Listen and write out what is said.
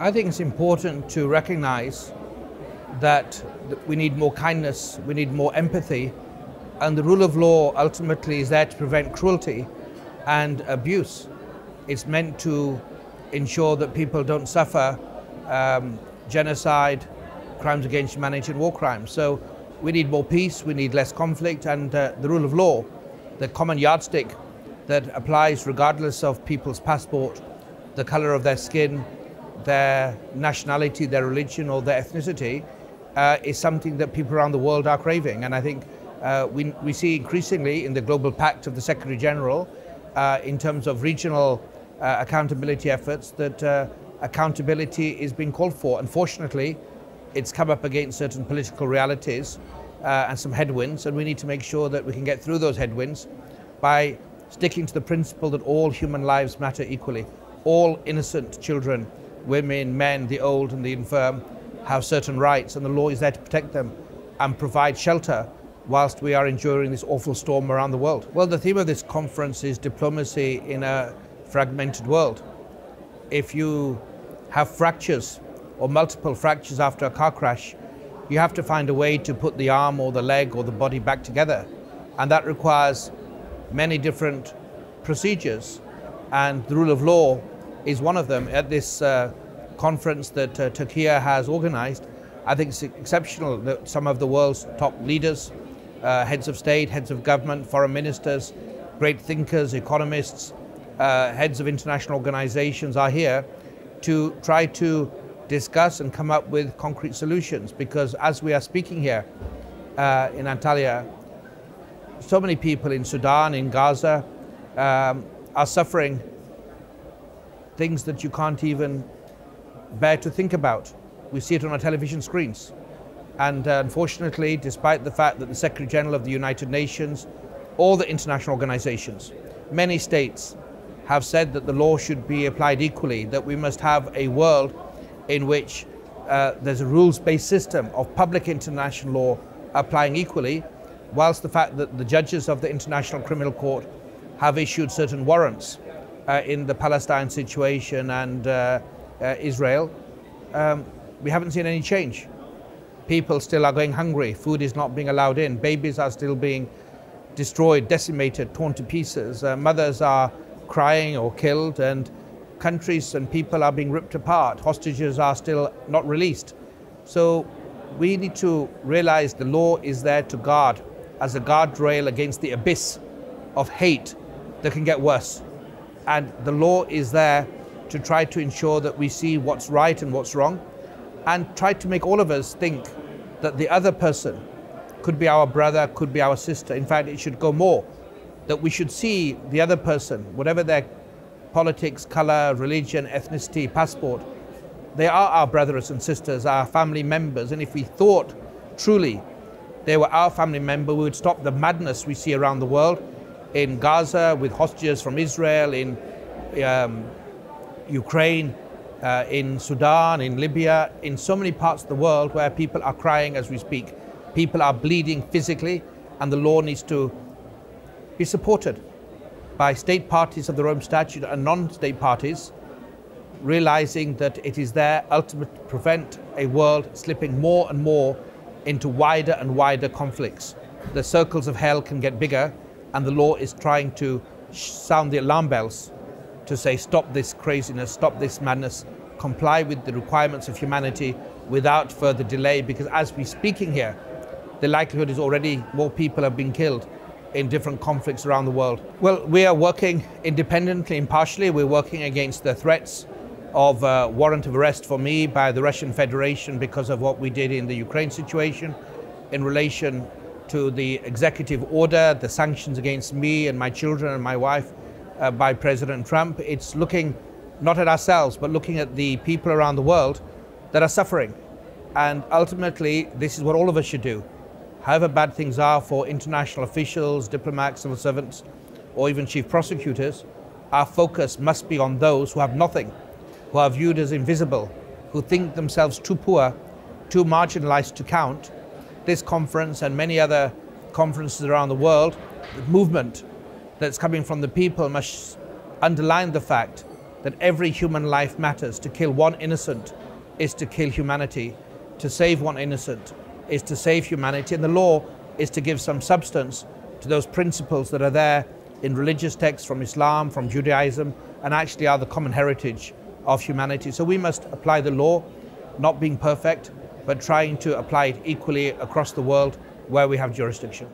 I think it's important to recognize that we need more kindness, we need more empathy, and the rule of law ultimately is there to prevent cruelty and abuse. It's meant to ensure that people don't suffer genocide, crimes against humanity and war crimes. So we need more peace, we need less conflict, and the rule of law, the common yardstick that applies regardless of people's passport, the color of their skin, their nationality, their religion or their ethnicity, is something that people around the world are craving. And I think we see increasingly in the global pact of the Secretary General in terms of regional accountability efforts that accountability is being called for. Unfortunately, it's come up against certain political realities and some headwinds, and we need to make sure that we can get through those headwinds by sticking to the principle that all human lives matter equally. All innocent children, women, men, the old and the infirm have certain rights, and the law is there to protect them and provide shelter whilst we are enduring this awful storm around the world. Well, the theme of this conference is diplomacy in a fragmented world. If you have fractures or multiple fractures after a car crash, you have to find a way to put the arm or the leg or the body back together. And that requires many different procedures. And the rule of law is one of them. At this conference that Turkey has organized, I think it's exceptional that some of the world's top leaders, heads of state, heads of government, foreign ministers, great thinkers, economists, heads of international organizations are here to try to discuss and come up with concrete solutions. Because as we are speaking here in Antalya, so many people in Sudan, in Gaza, are suffering things that you can't even bear to think about. We see it on our television screens. And unfortunately, despite the fact that the Secretary General of the United Nations, all the international organizations, many states have said that the law should be applied equally, that we must have a world in which there's a rules-based system of public international law applying equally, whilst the fact that the judges of the International Criminal Court have issued certain warrants in the Palestine situation and Israel, we haven't seen any change. People still are going hungry, food is not being allowed in, babies are still being destroyed, decimated, torn to pieces, mothers are crying or killed, and countries and people are being ripped apart, hostages are still not released. So we need to realize the law is there to guard, as a guardrail against the abyss of hate that can get worse. And the law is there to try to ensure that we see what's right and what's wrong, and try to make all of us think that the other person could be our brother, could be our sister. In fact, it should go more, that we should see the other person, whatever their politics, color, religion, ethnicity, passport, they are our brothers and sisters, our family members. And if we thought truly they were our family member, we would stop the madness we see around the world, in Gaza with hostages from Israel, in Ukraine, in Sudan, in Libya, in so many parts of the world where people are crying as we speak. People are bleeding physically, and the law needs to be supported by state parties of their own statute and non-state parties, realizing that it is there ultimately to prevent a world slipping more and more into wider and wider conflicts. The circles of hell can get bigger, and the law is trying to sound the alarm bells to say, stop this craziness, stop this madness, comply with the requirements of humanity without further delay, because as we're speaking here, the likelihood is already more people have been killed in different conflicts around the world. Well, we are working independently, impartially. We're working against the threats of warrant of arrest for me by the Russian Federation because of what we did in the Ukraine situation, in relation to the executive order, the sanctions against me and my children and my wife by President Trump. It's looking not at ourselves, but looking at the people around the world that are suffering. And ultimately, this is what all of us should do. However bad things are for international officials, diplomats, civil servants, or even chief prosecutors, our focus must be on those who have nothing, who are viewed as invisible, who think themselves too poor, too marginalized to count. This conference and many other conferences around the world, the movement that's coming from the people must underline the fact that every human life matters. To kill one innocent is to kill humanity. To save one innocent is to save humanity. And the law is to give some substance to those principles that are there in religious texts from Islam, from Judaism, and actually are the common heritage of humanity. So we must apply the law, not being perfect, but trying to apply it equally across the world where we have jurisdiction.